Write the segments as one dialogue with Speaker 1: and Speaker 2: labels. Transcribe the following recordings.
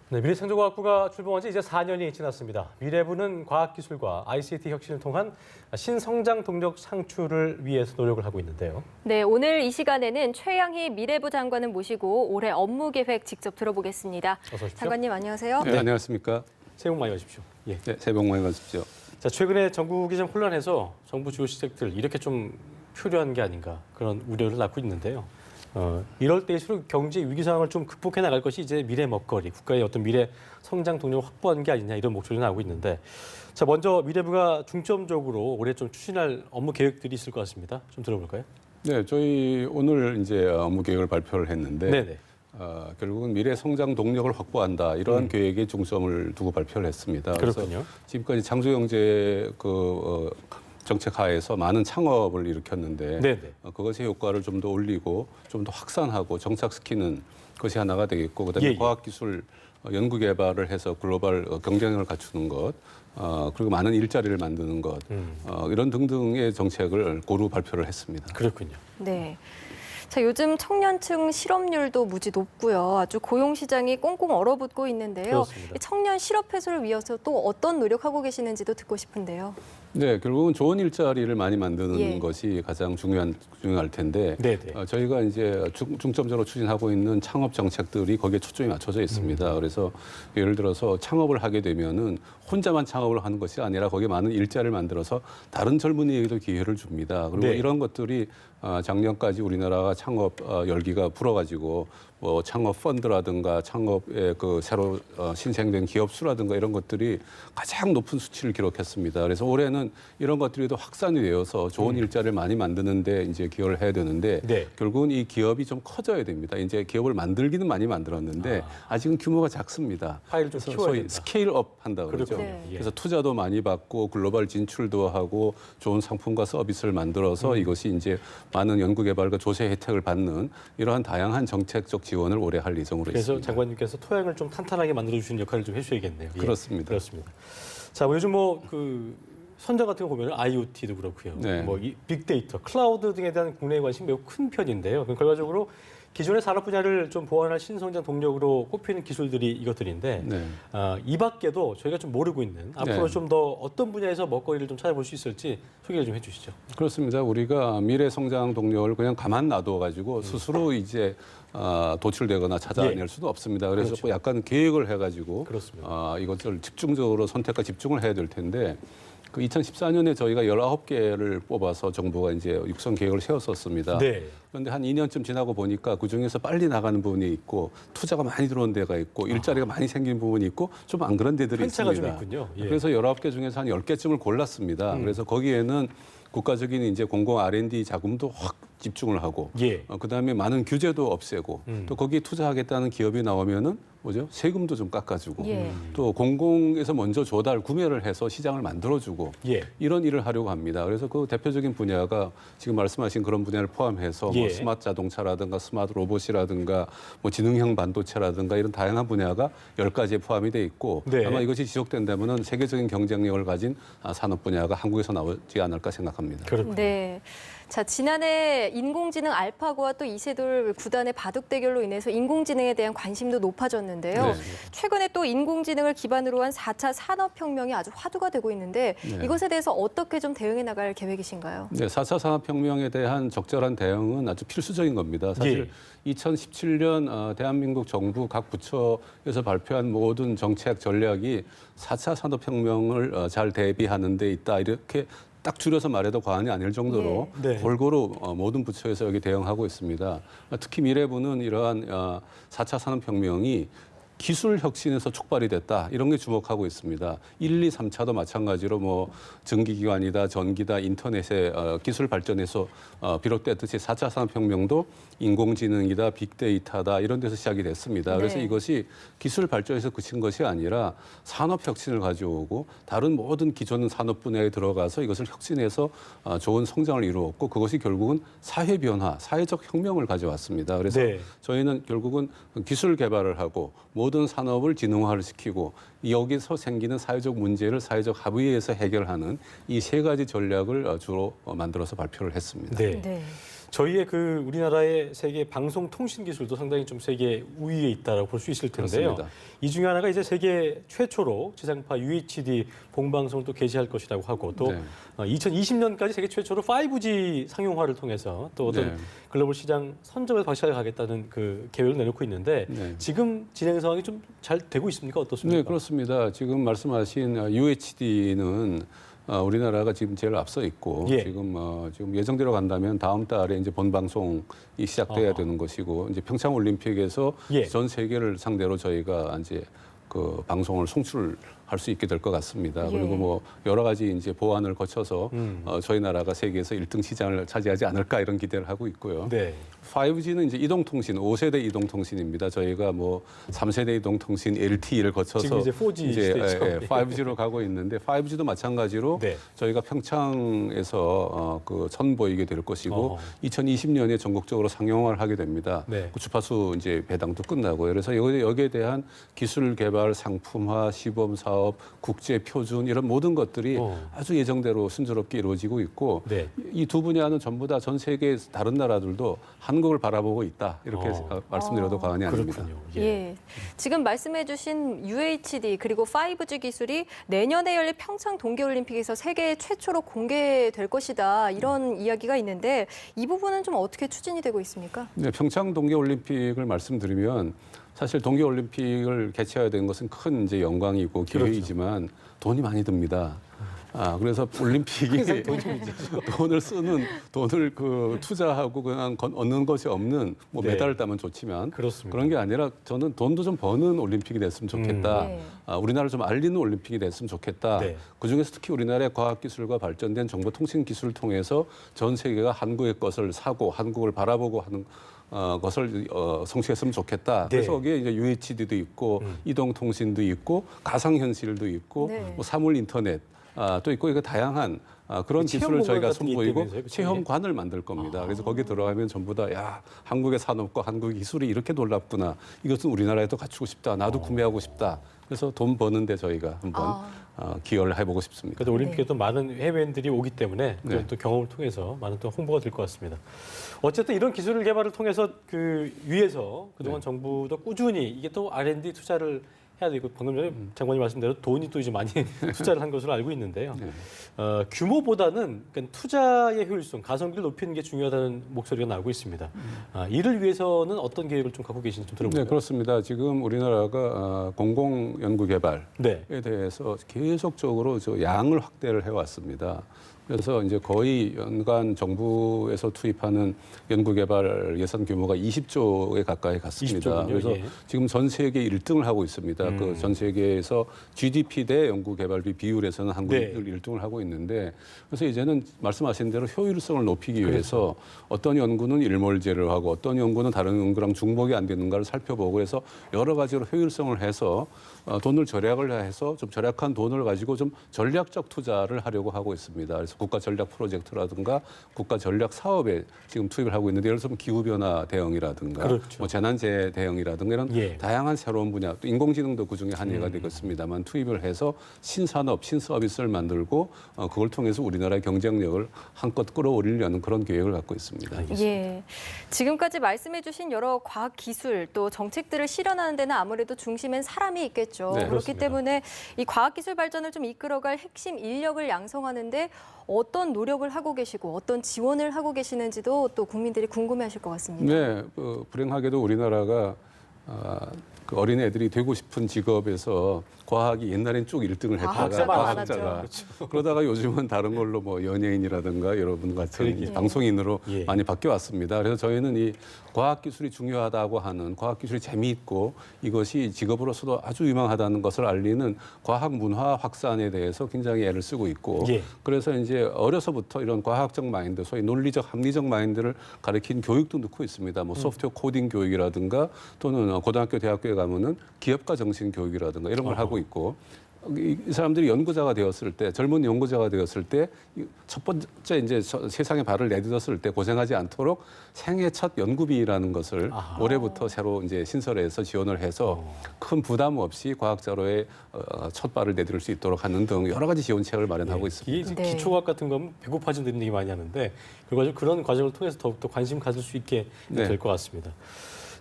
Speaker 1: 네, 미래창조과학부가 출범한 지 이제 4년이 지났습니다. 미래부는 과학기술과 ICT 혁신을 통한 신성장 동력 창출을 위해서 노력을 하고 있는데요.
Speaker 2: 네, 오늘 이 시간에는 최양희 미래부 장관을 모시고 올해 업무 계획 직접 들어보겠습니다.
Speaker 1: 어서 오십시오.
Speaker 2: 장관님 안녕하세요.
Speaker 3: 네, 안녕하십니까.
Speaker 1: 새해 복 많이 받으십시오. 예.
Speaker 3: 네, 새해 복 많이 받으십시오.
Speaker 1: 자, 최근에 전국이 좀 혼란해서 정부 주요 시책들 이렇게 좀 표류한 게 아닌가 그런 우려를 낳고 있는데요. 이럴 때일수록 경제 위기 상황을 좀 극복해 나갈 것이 이제 미래 먹거리, 국가의 어떤 미래 성장 동력을 확보하는 게 아니냐 이런 목소리가 나오고 있는데, 자 먼저 미래부가 중점적으로 올해 좀 추진할 업무 계획들이 있을 것 같습니다. 좀 들어볼까요?
Speaker 3: 네, 저희 오늘 이제 업무 계획을 발표를 했는데
Speaker 1: 네네.
Speaker 3: 결국은 미래 성장 동력을 확보한다 이러한 계획에 중점을 두고 발표를 했습니다.
Speaker 1: 그렇군요.
Speaker 3: 그래서 지금까지 창조경제 정책 하에서 많은 창업을 일으켰는데
Speaker 1: 네네.
Speaker 3: 그것의 효과를 좀 더 올리고 좀 더 확산하고 정착시키는 것이 하나가 되겠고, 그다음에
Speaker 1: 예.
Speaker 3: 과학기술 연구개발을 해서 글로벌 경쟁력을 갖추는 것, 그리고 많은 일자리를 만드는 것, 이런 등등의 정책을 고루 발표를 했습니다.
Speaker 1: 그렇군요.
Speaker 2: 네. 자, 요즘 청년층 실업률도 무지 높고요. 아주 고용 시장이 꽁꽁 얼어붙고 있는데요.
Speaker 1: 그렇습니다.
Speaker 2: 이 청년 실업 해소를 위해서 또 어떤 노력하고 계시는지도 듣고 싶은데요.
Speaker 3: 네, 결국은 좋은 일자리를 많이 만드는
Speaker 2: 예. 것이
Speaker 3: 가장 중요할 텐데,
Speaker 1: 네네.
Speaker 3: 저희가 이제 중점적으로 추진하고 있는 창업 정책들이 거기에 초점이 맞춰져 있습니다. 그래서 예를 들어서 창업을 하게 되면은 혼자만 창업을 하는 것이 아니라 거기에 많은 일자리를 만들어서 다른 젊은이에게도 기회를 줍니다. 그리고
Speaker 1: 네.
Speaker 3: 이런 것들이 작년까지 우리나라가 창업 열기가 불어가지고 뭐 창업 펀드라든가 창업의 새로 신생된 기업 수라든가 이런 것들이 가장 높은 수치를 기록했습니다. 그래서 올해는 이런 것들이 더 확산이 되어서 좋은 일자리를 많이 만드는데 이제 기여를 해야 되는데,
Speaker 1: 네.
Speaker 3: 결국은 이 기업이 좀 커져야 됩니다. 이제 기업을 만들기는 많이 만들었는데 아직은 규모가 작습니다.
Speaker 1: 파일을 좀
Speaker 3: 그래서
Speaker 1: 키워야
Speaker 3: 소위
Speaker 1: 된다.
Speaker 3: 스케일업 한다 그러죠.
Speaker 1: 그렇군요. 예.
Speaker 3: 그래서 투자도 많이 받고 글로벌 진출도 하고 좋은 상품과 서비스를 만들어서 이것이 이제 많은 연구개발과 조세 혜택을 받는 이러한 다양한 정책적 지원을 올해 할 예정으로
Speaker 1: 그래서
Speaker 3: 있습니다.
Speaker 1: 장관님께서 토양을 좀 탄탄하게 만들어주시는 역할을 좀 해주셔야겠네요. 예.
Speaker 3: 그렇습니다.
Speaker 1: 그렇습니다. 자, 요즘 선정 같은 거 보면 IoT도 그렇고요.
Speaker 3: 네.
Speaker 1: 이 빅데이터, 클라우드 등에 대한 국내의 관심이 매우 큰 편인데요. 그럼 결과적으로 기존의 산업 분야를 좀 보완할 신성장 동력으로 꼽히는 기술들이 이것들인데,
Speaker 3: 네.
Speaker 1: 이 밖에도 저희가 좀 모르고 있는 앞으로
Speaker 3: 네.
Speaker 1: 좀 더 어떤 분야에서 먹거리를 좀 찾아볼 수 있을지 소개를 좀 해주시죠.
Speaker 3: 그렇습니다. 우리가 미래 성장 동력을 그냥 가만 놔둬가지고 스스로 이제 도출되거나 찾아낼
Speaker 1: 예.
Speaker 3: 수도 없습니다. 그래서
Speaker 1: 그렇죠.
Speaker 3: 약간 계획을 해가지고
Speaker 1: 그렇습니다.
Speaker 3: 이것을 집중적으로 선택과 집중을 해야 될 텐데, 2014년에 저희가 19개를 뽑아서 정부가 이제 육성 계획을 세웠었습니다.
Speaker 1: 네.
Speaker 3: 그런데 한 2년쯤 지나고 보니까 그중에서 빨리 나가는 부분이 있고 투자가 많이 들어온 데가 있고 일자리가 많이 생긴 부분이 있고 좀 안 그런 데들이
Speaker 1: 편차가
Speaker 3: 있습니다.
Speaker 1: 좀 있군요. 예.
Speaker 3: 그래서 19개 중에서 한 10개쯤을 골랐습니다. 그래서 거기에는 국가적인 이제 공공 R&D 자금도 확 집중을 하고,
Speaker 1: 예.
Speaker 3: 그다음에 많은 규제도 없애고, 또 거기에 투자하겠다는 기업이 나오면은 세금도 좀 깎아주고,
Speaker 2: 예.
Speaker 3: 또 공공에서 먼저 구매를 해서 시장을 만들어주고,
Speaker 1: 예.
Speaker 3: 이런 일을 하려고 합니다. 그래서 그 대표적인 분야가 지금 말씀하신 그런 분야를 포함해서
Speaker 1: 예.
Speaker 3: 스마트 자동차라든가 스마트 로봇이라든가 지능형 반도체라든가 이런 다양한 분야가 10가지에 포함이 돼 있고,
Speaker 1: 네.
Speaker 3: 아마 이것이 지속된다면은 세계적인 경쟁력을 가진 산업 분야가 한국에서 나오지 않을까 생각합니다.
Speaker 1: 그렇군요.
Speaker 2: 네. 자, 지난해 인공지능 알파고와 또 이세돌 구단의 바둑 대결로 인해서 인공지능에 대한 관심도 높아졌는데요.
Speaker 3: 네.
Speaker 2: 최근에 또 인공지능을 기반으로 한 4차 산업혁명이 아주 화두가 되고 있는데
Speaker 3: 네.
Speaker 2: 이것에 대해서 어떻게 좀 대응해 나갈 계획이신가요?
Speaker 3: 네, 4차 산업혁명에 대한 적절한 대응은 아주 필수적인 겁니다. 사실 2017년 대한민국 정부 각 부처에서 발표한 모든 정책 전략이 4차 산업혁명을 잘 대비하는 데 있다, 이렇게 딱 줄여서 말해도 과언이 아닐 정도로
Speaker 1: 네.
Speaker 3: 골고루 모든 부처에서 여기 대응하고 있습니다. 특히 미래부는 이러한 4차 산업혁명이 기술 혁신에서 촉발이 됐다, 이런 게 주목하고 있습니다. 1, 2, 3차도 마찬가지로 전기기관이다, 전기다, 인터넷의 기술 발전에서 비롯됐듯이 4차 산업혁명도 인공지능이다, 빅데이터다, 이런 데서 시작이 됐습니다.
Speaker 2: 네.
Speaker 3: 그래서 이것이 기술 발전에서 그친 것이 아니라 산업 혁신을 가져오고 다른 모든 기존 산업 분야에 들어가서 이것을 혁신해서 좋은 성장을 이루었고, 그것이 결국은 사회 변화, 사회적 혁명을 가져왔습니다. 그래서
Speaker 1: 네.
Speaker 3: 저희는 결국은 기술 개발을 하고 모든 산업을 지능화를 시키고 여기서 생기는 사회적 문제를 사회적 합의에서 해결하는 이 3가지 전략을 주로 만들어서 발표를 했습니다.
Speaker 1: 네.
Speaker 2: 네.
Speaker 1: 저희의 그 우리나라의 세계 방송 통신 기술도 상당히 좀 세계 우위에 있다라고 볼 수 있을 텐데요.
Speaker 3: 그렇습니다.
Speaker 1: 이 중에 하나가 이제 세계 최초로 지상파 UHD 봉방송을 또 개시할 것이라고 하고 또
Speaker 3: 네.
Speaker 1: 2020년까지 세계 최초로 5G 상용화를 통해서 또 어떤
Speaker 3: 네.
Speaker 1: 글로벌 시장 선점에서 박차게 가겠다는 그 계획을 내놓고 있는데
Speaker 3: 네.
Speaker 1: 지금 진행 상황이 좀 잘 되고 있습니까? 어떻습니까?
Speaker 3: 네, 그렇습니다. 지금 말씀하신 UHD는 우리나라가 지금 제일 앞서 있고
Speaker 1: 예.
Speaker 3: 지금 예정대로 간다면 다음 달에 이제 본 방송이 시작돼야
Speaker 1: 어허.
Speaker 3: 되는 것이고 이제 평창 올림픽에서
Speaker 1: 예.
Speaker 3: 전 세계를 상대로 저희가 이제 그 방송을 송출할 수 있게 될 것 같습니다.
Speaker 2: 예.
Speaker 3: 그리고 뭐 여러 가지 이제 보완을 거쳐서 저희 나라가 세계에서 1등 시장을 차지하지 않을까 이런 기대를 하고 있고요.
Speaker 1: 네.
Speaker 3: 5G는 이제 이동통신, 5세대 이동통신입니다. 저희가 뭐 3세대 이동통신 LTE를 거쳐서
Speaker 1: 지금 이제 4G 시대죠.
Speaker 3: 5G로 가고 있는데 5G도 마찬가지로
Speaker 1: 네.
Speaker 3: 저희가 평창에서 그 선보이게 될 것이고
Speaker 1: 어허.
Speaker 3: 2020년에 전국적으로 상용화를 하게 됩니다.
Speaker 1: 네.
Speaker 3: 그 주파수 이제 배당도 끝나고요. 그래서 여기에 대한 기술 개발, 상품화, 시범 사업, 국제 표준 이런 모든 것들이 아주 예정대로 순조롭게 이루어지고 있고
Speaker 1: 네.
Speaker 3: 이 두 분야는 전부 다 전 세계 다른 나라들도 한국을 바라보고 있다 이렇게 말씀드려도 과언이 아닙니다.
Speaker 1: 그렇군요.
Speaker 2: 예. 지금 말씀해주신 UHD 그리고 5G 기술이 내년에 열릴 평창 동계올림픽에서 세계 최초로 공개될 것이다 이런 이야기가 있는데 이 부분은 좀 어떻게 추진이 되고 있습니까?
Speaker 3: 네, 평창 동계올림픽을 말씀드리면 사실 동계올림픽을 개최해야 되는 것은 큰 이제 영광이고 기회이지만 돈이 많이 듭니다. 그래서 올림픽이 돈을 그 투자하고 그냥 얻는 것이 없는 뭐
Speaker 1: 네.
Speaker 3: 메달을 따면 좋지만
Speaker 1: 그렇습니다.
Speaker 3: 그런 게 아니라 저는 돈도 좀 버는 올림픽이 됐으면 좋겠다.
Speaker 2: 네.
Speaker 3: 우리나라를 좀 알리는 올림픽이 됐으면 좋겠다.
Speaker 1: 네.
Speaker 3: 그중에서 특히 우리나라의 과학기술과 발전된 정보통신기술을 통해서 전 세계가 한국의 것을 사고 한국을 바라보고 하는 것을 성취했으면 좋겠다. 그래서
Speaker 1: 네.
Speaker 3: 거기에 이제 UHD도 있고 이동통신도 있고 가상현실도 있고
Speaker 2: 네.
Speaker 3: 뭐 사물 인터넷 또 있고 이거 다양한 그런
Speaker 1: 체험
Speaker 3: 기술을
Speaker 1: 공간
Speaker 3: 저희가
Speaker 1: 같은 게
Speaker 3: 선보이고
Speaker 1: 있다면서요? 그쵸?
Speaker 3: 체험관을 만들 겁니다. 그래서 거기 들어가면 전부 다 한국의 산업과 한국의 기술이 이렇게 놀랍구나. 이것은 우리나라에도 갖추고 싶다. 나도 구매하고 싶다. 그래서 돈 버는데 저희가 한번 기여를 해보고 싶습니다.
Speaker 1: 그래도 올림픽에 또 많은 해외인들이 오기 때문에 그런
Speaker 3: 네.
Speaker 1: 또 경험을 통해서 많은 또 홍보가 될 것 같습니다. 어쨌든 이런 기술 개발을 통해서 그 위에서 그동안 정부도 꾸준히 이게 또 R&D 투자를 해야 되고 방금 전에 장관님 말씀대로 돈이 또 이제 많이 투자를 한 것으로 알고 있는데요.
Speaker 3: 네.
Speaker 1: 규모보다는 그러니까 투자의 효율성, 가성비를 높이는 게 중요하다는 목소리가 나오고 있습니다. 이를 위해서는 어떤 계획을 좀 갖고 계신지 좀 들어볼까요?
Speaker 3: 네, 그렇습니다. 지금 우리나라가 공공 연구 개발에
Speaker 1: 네.
Speaker 3: 대해서 계속적으로 양을 확대를 해왔습니다. 그래서 이제 거의 연간 정부에서 투입하는 연구개발 예산 규모가 20조에 가까이 갔습니다.
Speaker 1: 20조 군요?
Speaker 3: 그래서
Speaker 1: 예.
Speaker 3: 지금 전 세계 1등을 하고 있습니다. 그 전 세계에서 GDP 대 연구개발비 비율에서는 한국이
Speaker 1: 네.
Speaker 3: 1등을 하고 있는데 그래서 이제는 말씀하신 대로 효율성을 높이기 위해서 어떤 연구는 일몰제를 하고 어떤 연구는 다른 연구랑 중복이 안 되는가를 살펴보고 해서 여러 가지로 효율성을 해서 돈을 절약을 해서 좀 절약한 돈을 가지고 좀 전략적 투자를 하려고 하고 있습니다. 그래서 국가 전략 프로젝트라든가 국가 전략 사업에 지금 투입을 하고 있는데 예를 들면 기후 변화 대응이라든가
Speaker 1: 그렇죠.
Speaker 3: 뭐 재난재해 대응이라든가 이런
Speaker 1: 예.
Speaker 3: 다양한 새로운 분야 또 인공지능도 그중에 한 예가 되겠습니다만 투입을 해서 신산업, 신서비스를 만들고 그걸 통해서 우리나라의 경쟁력을 한껏 끌어올리려는 그런 계획을 갖고 있습니다.
Speaker 2: 예. 지금까지 말씀해주신 여러 과학 기술 또 정책들을 실현하는 데는 아무래도 중심엔 사람이 있겠죠.
Speaker 3: 네,
Speaker 2: 그렇기
Speaker 1: 그렇습니다.
Speaker 2: 때문에 이 과학 기술 발전을 좀 이끌어갈 핵심 인력을 양성하는데 어떤 노력을 하고 계시고 어떤 지원을 하고 계시는지도 또 국민들이 궁금해하실 것 같습니다.
Speaker 3: 네, 불행하게도 우리나라가 그 어린 애들이 되고 싶은 직업에서 과학이 옛날엔 쭉 1등을 했다가
Speaker 2: 과학자가
Speaker 3: 과학자가 그러다가 요즘은 다른 걸로 뭐 연예인이라든가 여러분 같은
Speaker 1: 그러게요.
Speaker 3: 방송인으로
Speaker 1: 예.
Speaker 3: 많이 바뀌어 왔습니다. 그래서 저희는 이 과학기술이 중요하다고 하는 과학기술이 재미있고 이것이 직업으로서도 아주 유망하다는 것을 알리는 과학 문화 확산에 대해서 굉장히 애를 쓰고 있고
Speaker 1: 예.
Speaker 3: 그래서 이제 어려서부터 이런 과학적 마인드, 소위 논리적, 합리적 마인드를 가르친 교육도 넣고 있습니다. 뭐 소프트웨어 코딩 교육이라든가 또는 고등학교, 대학교에 가면은 기업가 정신 교육이라든가 이런 걸 하고 있고 이 사람들이 연구자가 되었을 때, 젊은 연구자가 되었을 때 첫 번째 이제 세상에 발을 내딛었을 때 고생하지 않도록 생애 첫 연구비라는 것을 올해부터 새로 이제 신설해서 지원을 해서 큰 부담 없이 과학자로의 첫 발을 내디딜 수 있도록 하는 등 여러 가지 지원책을 마련하고 있습니다.
Speaker 1: 이게
Speaker 2: 네.
Speaker 1: 기초과학 같은 건 배고파진다는 얘기 많이 하는데 결과적으로 그런 과정을 통해서 더욱더 관심 가질 수 있게
Speaker 3: 네.
Speaker 1: 될 것 같습니다.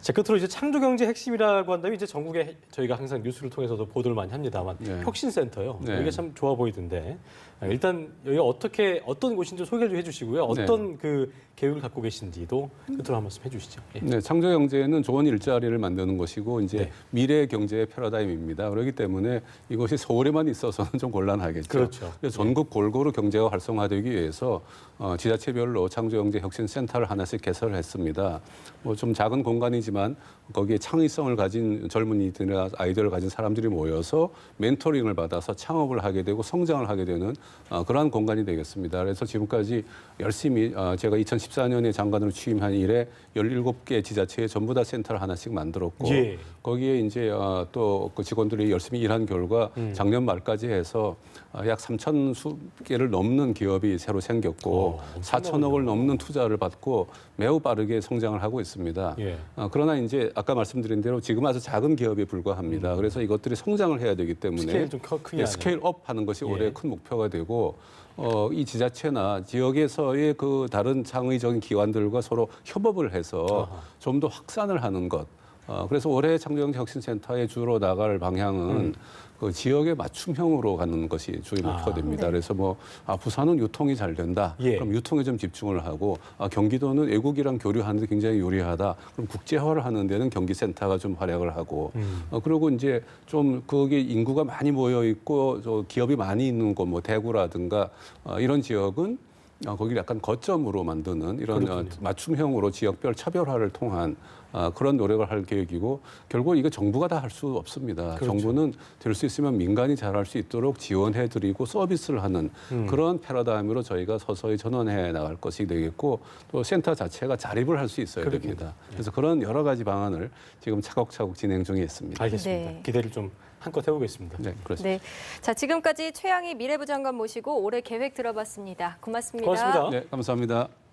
Speaker 1: 자, 끝으로 이제 창조경제 핵심이라고 한다면 이제 전국에 저희가 항상 뉴스를 통해서도 보도를 많이 합니다만
Speaker 3: 네.
Speaker 1: 혁신센터요.
Speaker 3: 네.
Speaker 1: 이게 참 좋아 보이던데 일단 여기가 어떤 곳인지 소개를 좀 해주시고요. 어떤 그 계획을 갖고 계신지도 끝으로 한 말씀 해주시죠. 예.
Speaker 3: 네, 창조경제는 좋은 일자리를 만드는 것이고 이제
Speaker 1: 네.
Speaker 3: 미래 경제의 패러다임입니다. 그렇기 때문에 이것이 서울에만 있어서는 좀 곤란하겠죠.
Speaker 1: 그렇죠.
Speaker 3: 그래서 전국 골고루 경제가 활성화되기 위해서 지자체별로 창조경제 혁신센터를 하나씩 개설을 했습니다. 뭐 좀 작은 공간이지만 거기에 창의성을 가진 젊은이들이나 아이디어를 가진 사람들이 모여서 멘토링을 받아서 창업을 하게 되고 성장을 하게 되는 그러한 공간이 되겠습니다. 그래서 지금까지 열심히 제가 2014년에 장관으로 취임한 이래 17개 지자체에 전부 다 센터를 하나씩 만들었고
Speaker 1: 예.
Speaker 3: 거기에 이제 또 그 직원들이 열심히 일한 결과 작년 말까지 해서 약 3천 개를 넘는 기업이 새로 생겼고 4천억을 넘는 투자를 받고 매우 빠르게 성장을 하고 있습니다.
Speaker 1: 예.
Speaker 3: 그러나 이제 아까 말씀드린 대로 지금 아주 작은 기업에 불과합니다. 그래서 이것들이 성장을 해야 되기 때문에
Speaker 1: 스케일 좀 크게 하는.
Speaker 3: 스케일업 하는 것이
Speaker 1: 예.
Speaker 3: 올해 큰 목표가 되고 이 지자체나 지역에서의 그 다른 창의적인 기관들과 서로 협업을 해서 좀 더 확산을 하는 것. 그래서 올해 창조경제 혁신센터에 주로 나갈 방향은 그 지역의 맞춤형으로 가는 것이 주요 목표가 됩니다.
Speaker 2: 네.
Speaker 3: 그래서 뭐 부산은 유통이 잘 된다.
Speaker 1: 예.
Speaker 3: 그럼 유통에 좀 집중을 하고 경기도는 외국이랑 교류하는 데 굉장히 요리하다. 그럼 국제화를 하는 데는 경기센터가 좀 활약을 하고 그리고 이제 좀 거기 인구가 많이 모여 있고 기업이 많이 있는 곳, 뭐 대구라든가 이런 지역은 거기를 약간 거점으로 만드는 이런 맞춤형으로 지역별 차별화를 통한 그런 노력을 할 계획이고 결국 이거 정부가 다 할 수 없습니다.
Speaker 1: 그렇죠.
Speaker 3: 정부는 될 수 있으면 민간이 잘할 수 있도록 지원해드리고 서비스를 하는 그런 패러다임으로 저희가 서서히 전환해 나갈 것이 되겠고 또 센터 자체가 자립을 할 수 있어야
Speaker 1: 그렇군요.
Speaker 3: 됩니다. 그래서 그런 여러 가지 방안을 지금 차곡차곡 진행 중에 있습니다.
Speaker 2: 네.
Speaker 1: 알겠습니다. 기대를 좀 한껏 해보겠습니다.
Speaker 3: 네, 그렇습니다.
Speaker 2: 네. 자, 지금까지 최양희 미래부 장관 모시고 올해 계획 들어봤습니다. 고맙습니다.
Speaker 1: 고맙습니다.
Speaker 3: 네, 감사합니다.